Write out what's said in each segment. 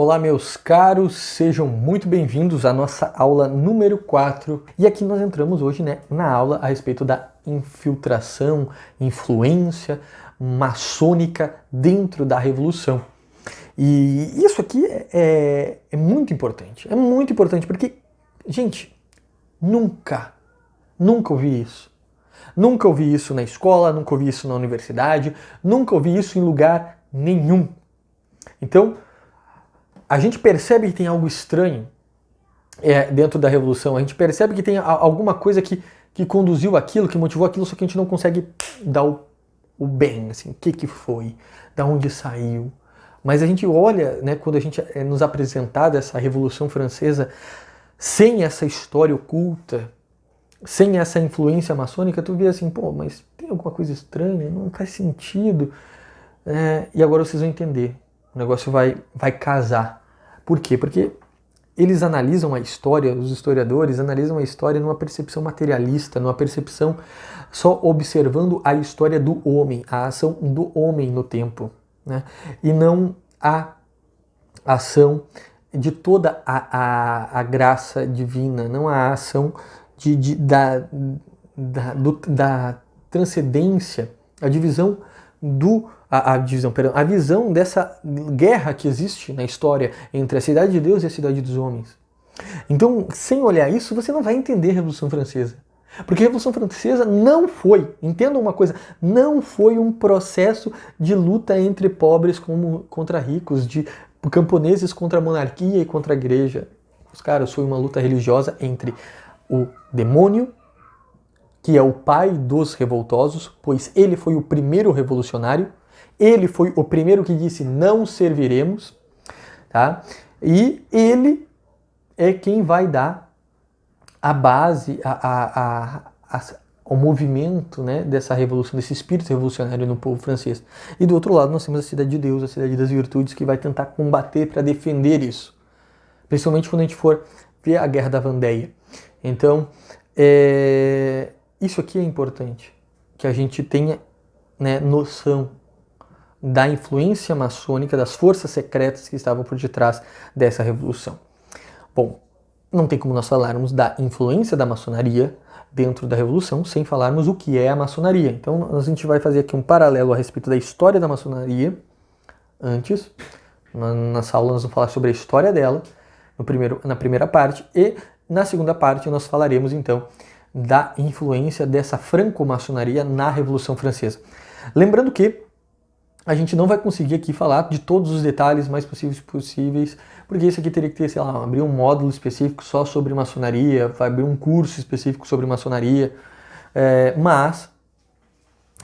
Olá, meus caros, sejam muito bem-vindos à nossa aula número 4. E aqui nós entramos hoje, na aula a respeito da infiltração, influência maçônica dentro da Revolução. E isso aqui é muito importante. É muito importante porque, gente, nunca ouvi isso. Nunca ouvi isso na escola, nunca ouvi isso na universidade, nunca ouvi isso em lugar nenhum. Então, a gente percebe que tem algo estranho dentro da Revolução, a gente percebe que tem alguma coisa que conduziu aquilo, que motivou aquilo, só que a gente não consegue dar o bem, assim, o que foi, da onde saiu. Mas a gente olha, quando a gente é nos apresentada essa Revolução Francesa, sem essa história oculta, sem essa influência maçônica, tu vê assim, pô, mas tem alguma coisa estranha, não faz sentido. E agora vocês vão entender, o negócio vai casar. Por quê? Porque eles analisam a história, os historiadores analisam a história numa percepção materialista, numa percepção só observando a história do homem, a ação do homem no tempo, e não a ação de toda a graça divina, não a ação da transcendência, a visão dessa guerra que existe na história entre a cidade de Deus e a cidade dos homens. Então, sem olhar isso, você não vai entender a Revolução Francesa. Porque a Revolução Francesa não foi, entendam uma coisa, não foi um processo de luta entre pobres contra ricos, de camponeses contra a monarquia e contra a igreja. Os caras, foi uma luta religiosa entre o demônio, que é o pai dos revoltosos, pois ele foi o primeiro revolucionário, ele foi o primeiro que disse não serviremos, tá? E ele é quem vai dar a base, ao movimento, dessa revolução, desse espírito revolucionário no povo francês. E do outro lado nós temos a cidade de Deus, a cidade das virtudes, que vai tentar combater para defender isso. Principalmente quando a gente for ver a Guerra da Vendéia. Então, isso aqui é importante, que a gente tenha noção da influência maçônica, das forças secretas que estavam por detrás dessa revolução. Bom, não tem como nós falarmos da influência da maçonaria dentro da revolução sem falarmos o que é a maçonaria. Então a gente vai fazer aqui um paralelo a respeito da história da maçonaria antes. Nessa aula nós vamos falar sobre a história dela na primeira parte, e na segunda parte nós falaremos então da influência dessa franco-maçonaria na Revolução Francesa. Lembrando que a gente não vai conseguir aqui falar de todos os detalhes mais possíveis, porque isso aqui teria que ter, abrir um módulo específico só sobre maçonaria, vai abrir um curso específico sobre maçonaria, mas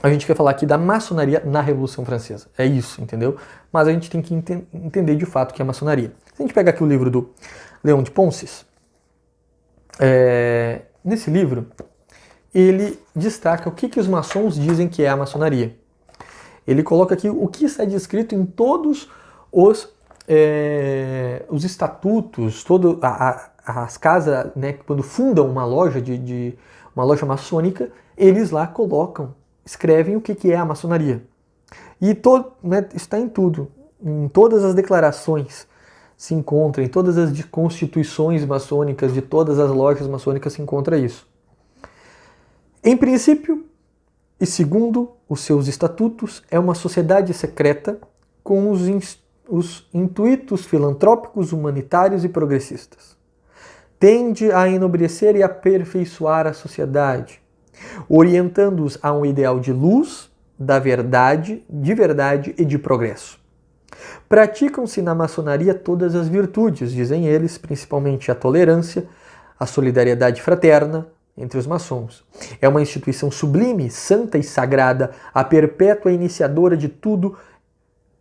a gente quer falar aqui da maçonaria na Revolução Francesa. É isso, entendeu? Mas a gente tem que entender de fato o que é maçonaria. Se a gente pega aqui o livro do Leon de Ponces, nesse livro, ele destaca o que os maçons dizem que é a maçonaria. Ele coloca aqui o que está descrito em todos os estatutos, as casas, quando fundam uma loja uma loja maçônica, eles lá escrevem o que é a maçonaria. E está em tudo, em todas as declarações se encontra, em todas as constituições maçônicas de todas as lojas maçônicas se encontra isso. Em princípio, e segundo os seus estatutos, é uma sociedade secreta com os intuitos filantrópicos, humanitários e progressistas. Tende a enobrecer e aperfeiçoar a sociedade, orientando-os a um ideal de luz, de verdade e de progresso. Praticam-se na maçonaria todas as virtudes, dizem eles, principalmente a tolerância, a solidariedade fraterna entre os maçons. É uma instituição sublime, santa e sagrada, a perpétua iniciadora de tudo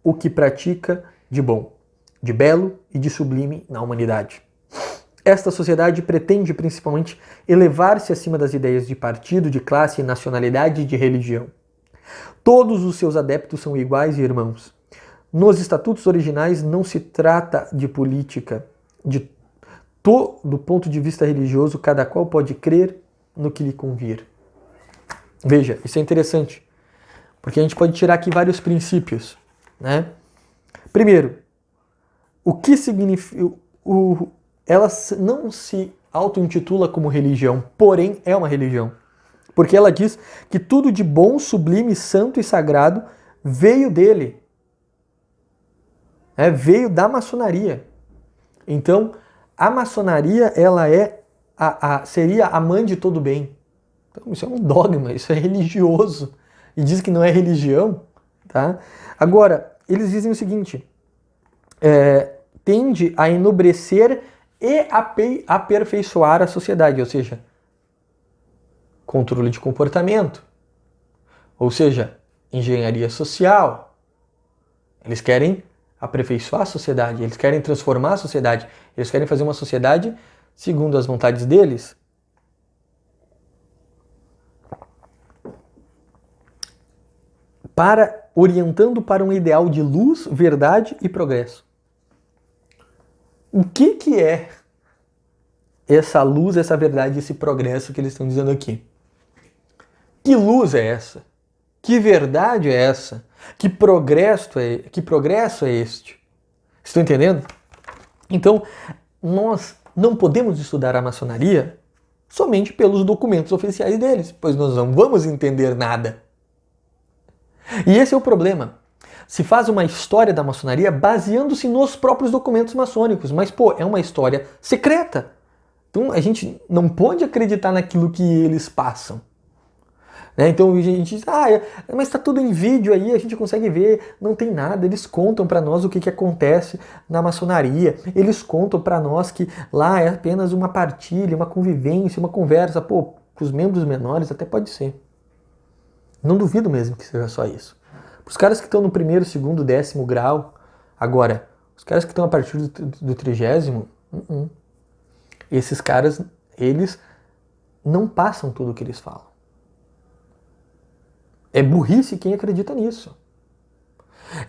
o que pratica de bom, de belo e de sublime na humanidade. Esta sociedade pretende principalmente elevar-se acima das ideias de partido, de classe, nacionalidade e de religião. Todos os seus adeptos são iguais e irmãos. Nos estatutos originais não se trata de política. Do ponto de vista religioso, cada qual pode crer no que lhe convir. Veja, isso é interessante, porque a gente pode tirar aqui vários princípios. Primeiro, O que significa... Ela não se auto-intitula como religião, porém é uma religião. Porque ela diz que tudo de bom, sublime, santo e sagrado veio dele. Veio da maçonaria. Então, a maçonaria ela seria a mãe de todo bem. Então, isso é um dogma, isso é religioso. E diz que não é religião. Tá? Agora, eles dizem o seguinte, tende a enobrecer e aperfeiçoar a sociedade, ou seja, controle de comportamento, ou seja, engenharia social. Eles querem aperfeiçoar a sociedade, eles querem transformar a sociedade, eles querem fazer uma sociedade segundo as vontades deles. Orientando para um ideal de luz, verdade e progresso. O que é essa luz, essa verdade, esse progresso que eles estão dizendo aqui? Que luz é essa? Que verdade é essa? Que progresso é este? Estão entendendo? Então, nós não podemos estudar a maçonaria somente pelos documentos oficiais deles, pois nós não vamos entender nada. E esse é o problema. Se faz uma história da maçonaria baseando-se nos próprios documentos maçônicos, mas, é uma história secreta. Então, a gente não pode acreditar naquilo que eles passam. Então a gente diz, mas está tudo em vídeo aí, a gente consegue ver, não tem nada, eles contam para nós o que acontece na maçonaria, eles contam para nós que lá é apenas uma partilha, uma convivência, uma conversa, com os membros menores até pode ser. Não duvido mesmo que seja só isso. Para os caras que estão no primeiro, segundo, 10º grau, agora, os caras que estão a partir do 30º, esses caras, eles não passam tudo o que eles falam. É burrice quem acredita nisso.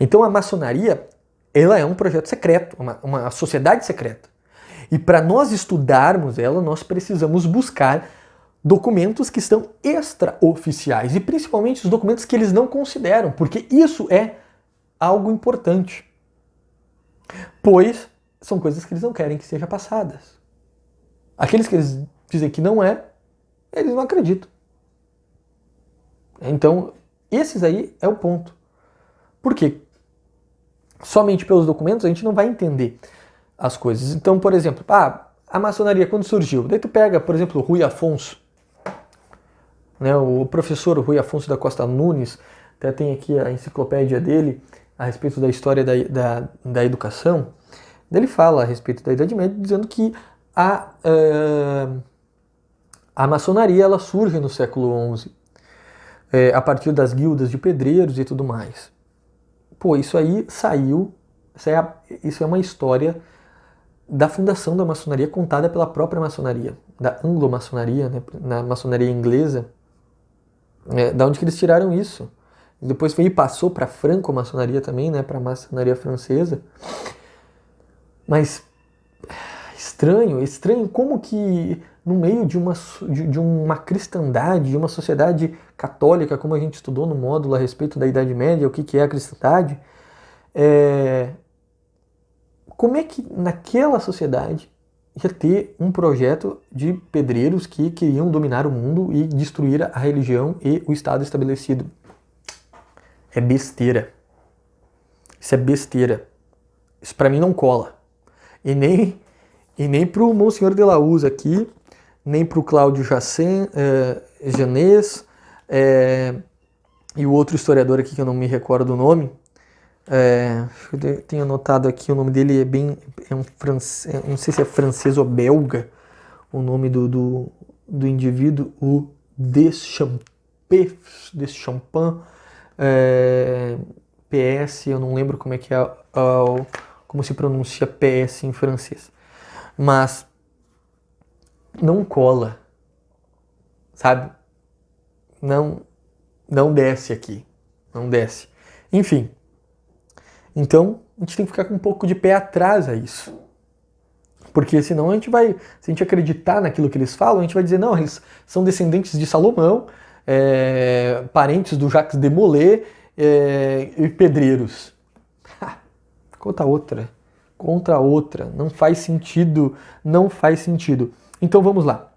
Então a maçonaria, ela é um projeto secreto, uma sociedade secreta. E para nós estudarmos ela, nós precisamos buscar documentos que estão extraoficiais, e principalmente os documentos que eles não consideram, porque isso é algo importante. Pois são coisas que eles não querem que sejam passadas. Aqueles que eles dizem que não é, eles não acreditam. Então, esses aí é o ponto. Por quê? Somente pelos documentos a gente não vai entender as coisas. Então, por exemplo, a maçonaria quando surgiu? Daí tu pega, por exemplo, o Rui Afonso, o professor Rui Afonso da Costa Nunes, até tem aqui a enciclopédia dele a respeito da história da educação. Ele fala a respeito da Idade Média, dizendo que a maçonaria ela surge no século XI, a partir das guildas de pedreiros e tudo mais. Isso aí saiu, isso é uma história da fundação da maçonaria contada pela própria maçonaria, da anglo-maçonaria, na maçonaria inglesa, da onde que eles tiraram isso. Depois passou para a franco-maçonaria também, para a maçonaria francesa. Mas estranho como que no meio de uma cristandade, de uma sociedade católica, como a gente estudou no módulo a respeito da Idade Média, o que é a cristandade, como é que naquela sociedade ia ter um projeto de pedreiros que queriam dominar o mundo e destruir a religião e o Estado estabelecido? É besteira. Isso é besteira. Isso para mim não cola. E nem pro Monsenhor de la Uz aqui, nem pro Cláudio Janés, e o outro historiador aqui que eu não me recordo o nome. Eu tenho anotado aqui, o nome dele é um francês, não sei se é francês ou belga, o nome do indivíduo, o Deschamps, PS, eu não lembro como é que como se pronuncia PS em francês, mas não cola, sabe? Não desce aqui, não desce. Enfim, então a gente tem que ficar com um pouco de pé atrás a isso, porque senão se a gente acreditar naquilo que eles falam, a gente vai dizer, não, eles são descendentes de Salomão, parentes do Jacques de Molay e pedreiros. Conta contra a outra. Não faz sentido, não faz sentido. Então vamos lá.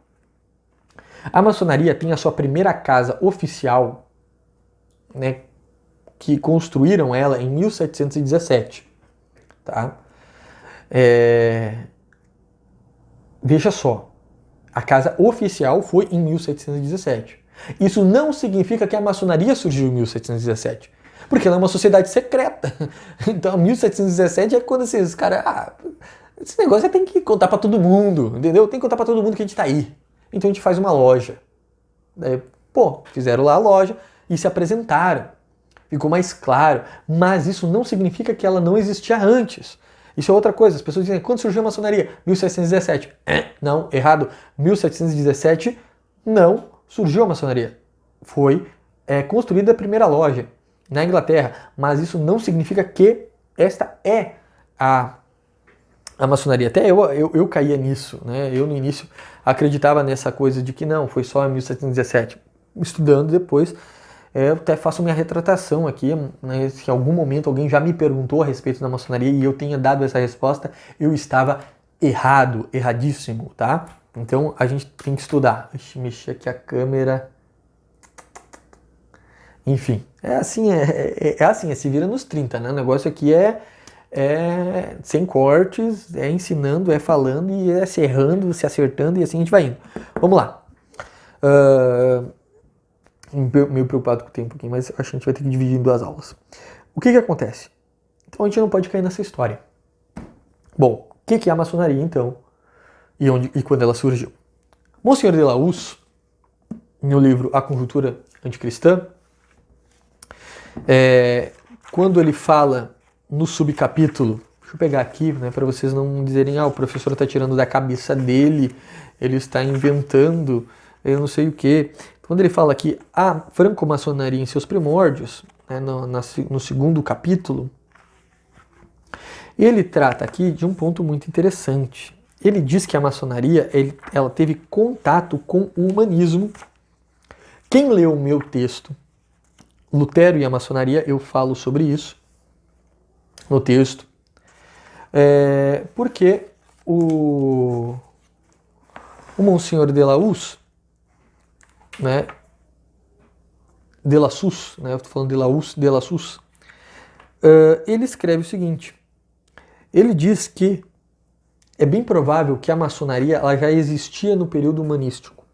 A maçonaria tem a sua primeira casa oficial, né, que construíram ela em 1717. Tá? Veja só, a casa oficial foi em 1717. Isso não significa que a maçonaria surgiu em 1717, porque ela é uma sociedade secreta. Então, 1717 é quando esses caras... esse negócio tem que contar pra todo mundo, entendeu? Tem que contar pra todo mundo que a gente tá aí. Então a gente faz uma loja. Daí, fizeram lá a loja e se apresentaram. Ficou mais claro. Mas isso não significa que ela não existia antes. Isso é outra coisa. As pessoas dizem, quando surgiu a maçonaria? 1717. Não, errado. 1717 não surgiu a maçonaria. Foi construída a primeira loja na Inglaterra. Mas isso não significa que esta é a maçonaria. Até eu caía nisso, né? Eu no início acreditava nessa coisa de que não, foi só em 1717. Estudando depois, eu até faço minha retratação aqui, né? Se em algum momento alguém já me perguntou a respeito da maçonaria e eu tenha dado essa resposta, eu estava errado, erradíssimo, tá? Então a gente tem que estudar. Deixa eu mexer aqui a câmera. Enfim, é assim, se vira nos 30, né? O negócio aqui é sem cortes, é ensinando, é falando e é se errando, se acertando e assim a gente vai indo. Vamos lá. Meio preocupado com o tempo aqui, mas acho que a gente vai ter que dividir em 2 aulas. O que acontece? Então a gente não pode cair nessa história. Bom, o que é a maçonaria então? E quando ela surgiu? Monsenhor de la Huz, no livro A Conjuntura Anticristã, quando ele fala no subcapítulo, deixa eu pegar aqui, né, para vocês não dizerem, o professor está tirando da cabeça dele, ele está inventando, eu não sei o quê. Quando ele fala aqui a franco-maçonaria em seus primórdios, né, no segundo capítulo, ele trata aqui de um ponto muito interessante. Ele diz que a maçonaria ela teve contato com o humanismo. Quem leu o meu texto, Lutero e a maçonaria, eu falo sobre isso no texto, porque o Monsenhor de la Huz, né, de la Sus, né, eu estou falando de la Huz, de la Sus, ele escreve o seguinte, ele diz que é bem provável que a maçonaria ela já existia no período humanístico,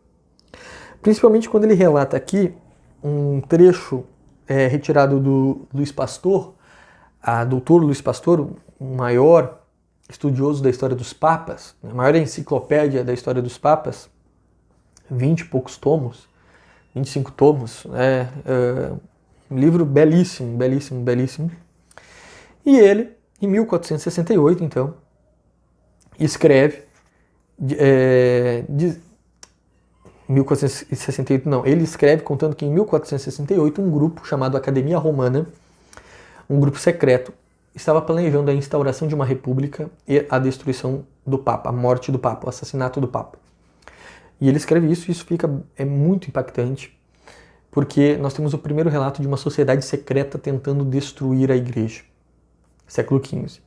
principalmente quando ele relata aqui um trecho retirado do Luís Pastor, a doutor Luís Pastor, o maior estudioso da história dos papas, a maior enciclopédia da história dos papas, 20 e poucos tomos, 25 tomos, um livro belíssimo, belíssimo, belíssimo. E ele, em 1468, então, escreve, 1468 não, ele escreve contando que em 1468 um grupo chamado Academia Romana, um grupo secreto, estava planejando a instauração de uma república e a destruição do Papa, a morte do Papa, o assassinato do Papa. E ele escreve isso e isso é muito impactante, porque nós temos o primeiro relato de uma sociedade secreta tentando destruir a igreja, século XV.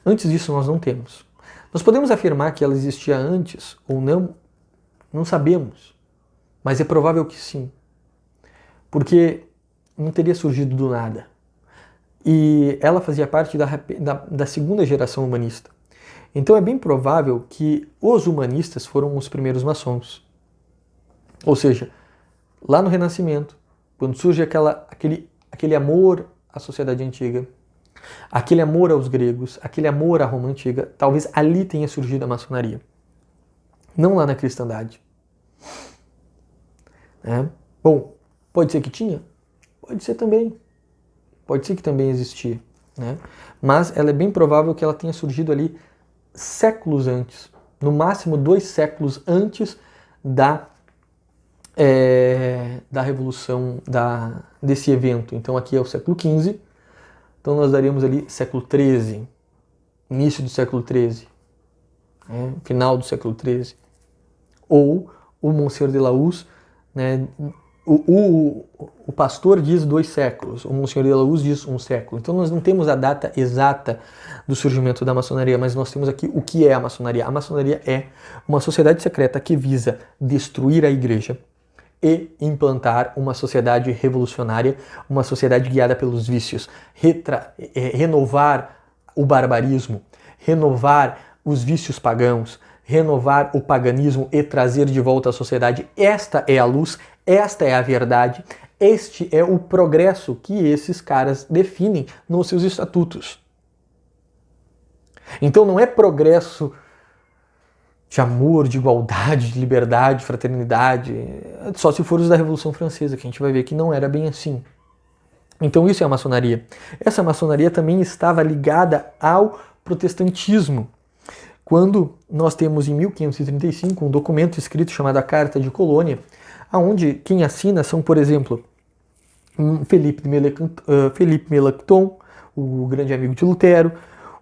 Antes disso nós não temos. Nós podemos afirmar que ela existia antes ou não, não sabemos, mas é provável que sim, porque não teria surgido do nada. E ela fazia parte da segunda geração humanista. Então é bem provável que os humanistas foram os primeiros maçons. Ou seja, lá no Renascimento, quando surge aquele amor à sociedade antiga, aquele amor aos gregos, aquele amor à Roma antiga, talvez ali tenha surgido a maçonaria. Não lá na cristandade. Bom, pode ser que tinha? Pode ser também. Pode ser que também existia, né? Mas ela é bem provável que ela tenha surgido ali séculos antes, no máximo 2 séculos antes da revolução desse evento. Então aqui é o século XV, então nós daríamos ali século XIII, início do século XIII, final do século XIII, ou o Monsenhor de la Huz, né, o pastor diz 2 séculos, o Monsenhor de la Luz diz 1 século. Então nós não temos a data exata do surgimento da maçonaria, mas nós temos aqui o que é a maçonaria. A maçonaria é uma sociedade secreta que visa destruir a igreja e implantar uma sociedade revolucionária, uma sociedade guiada pelos vícios, renovar o barbarismo, renovar os vícios pagãos, renovar o paganismo e trazer de volta a sociedade. Esta é a luz, esta é a verdade, este é o progresso que esses caras definem nos seus estatutos. Então não é progresso de amor, de igualdade, de liberdade, de fraternidade, só se for os da Revolução Francesa, que a gente vai ver que não era bem assim. Então isso é a maçonaria. Essa maçonaria também estava ligada ao protestantismo. Quando nós temos em 1535 um documento escrito chamado a Carta de Colônia, onde quem assina são, por exemplo, Felipe Melanchthon, o grande amigo de Lutero,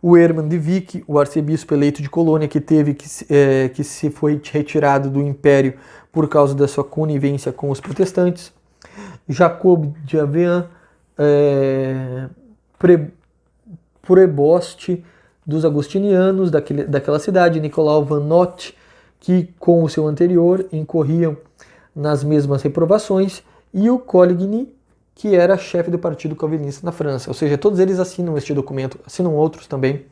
o Hermann de Vick, o arcebispo eleito de Colônia, que se foi retirado do império por causa da sua conivência com os protestantes, Jacob de Avian, preboste dos agostinianos daquela cidade, Nicolau van Noth, que com o seu anterior incorriam nas mesmas reprovações, e o Coligny, que era chefe do Partido Calvinista na França. Ou seja, todos eles assinam este documento, assinam outros também,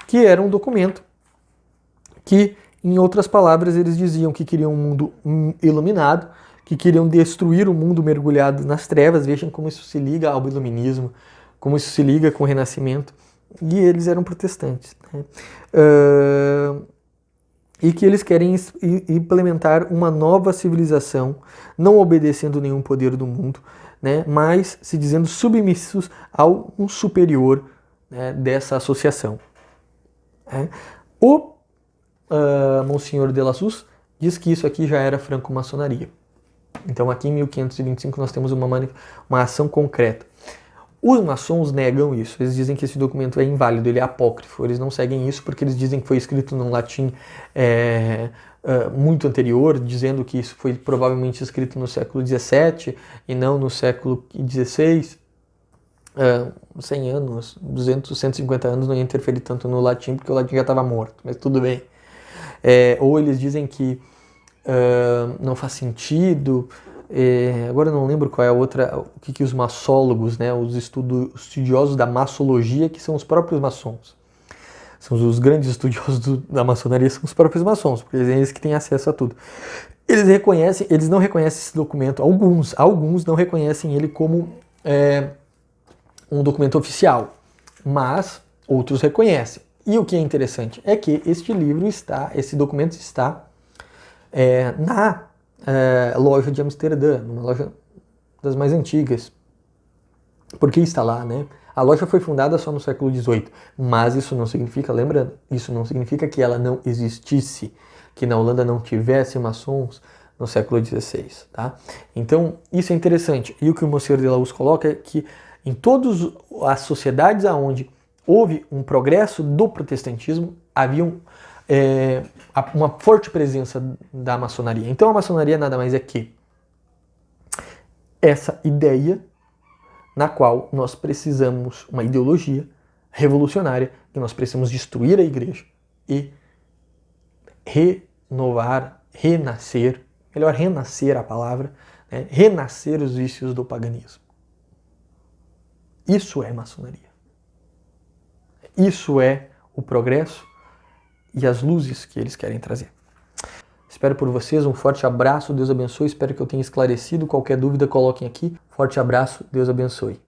que era um documento que, em outras palavras, eles diziam que queriam um mundo iluminado, que queriam destruir o mundo mergulhado nas trevas. Vejam como isso se liga ao iluminismo, como isso se liga com o Renascimento. E eles eram protestantes, né? E que eles querem implementar uma nova civilização, não obedecendo nenhum poder do mundo, né, mas se dizendo submissos ao um superior, né, dessa associação. O Monsenhor de la Luz diz que isso aqui já era franco-maçonaria. Então aqui em 1525 nós temos uma ação concreta. Os maçons negam isso, eles dizem que esse documento é inválido, ele é apócrifo, eles não seguem isso porque eles dizem que foi escrito num latim muito anterior, dizendo que isso foi provavelmente escrito no século XVII e não no século XVI. 100 anos, 200, 150 anos não ia interferir tanto no latim porque o latim já estava morto, mas tudo bem. Ou eles dizem que não faz sentido. Agora eu não lembro qual é a outra, o que os maçólogos, né, os estudiosos da maçologia, que são os próprios maçons. São os grandes estudiosos da maçonaria, são os próprios maçons, porque eles que têm acesso a tudo. Eles não reconhecem esse documento, alguns não reconhecem ele como um documento oficial, mas outros reconhecem. E o que é interessante é que esse documento está na loja de Amsterdã, uma loja das mais antigas. Por que está lá, né? A loja foi fundada só no século XVIII, mas isso não significa, lembrando, isso não significa que ela não existisse, que na Holanda não tivesse maçons no século XVI, tá? Então, isso é interessante. E o que o Monsenhor de la Luz coloca é que em todas as sociedades onde houve um progresso do protestantismo, havia uma forte presença da maçonaria. Então a maçonaria nada mais é que essa ideia na qual nós precisamos, uma ideologia revolucionária, que nós precisamos destruir a igreja e renovar, renascer, melhor renascer a palavra, né? Renascer os vícios do paganismo. Isso é maçonaria. Isso é o progresso e as luzes que eles querem trazer. Espero por vocês, um forte abraço, Deus abençoe, espero que eu tenha esclarecido, qualquer dúvida coloquem aqui, forte abraço, Deus abençoe.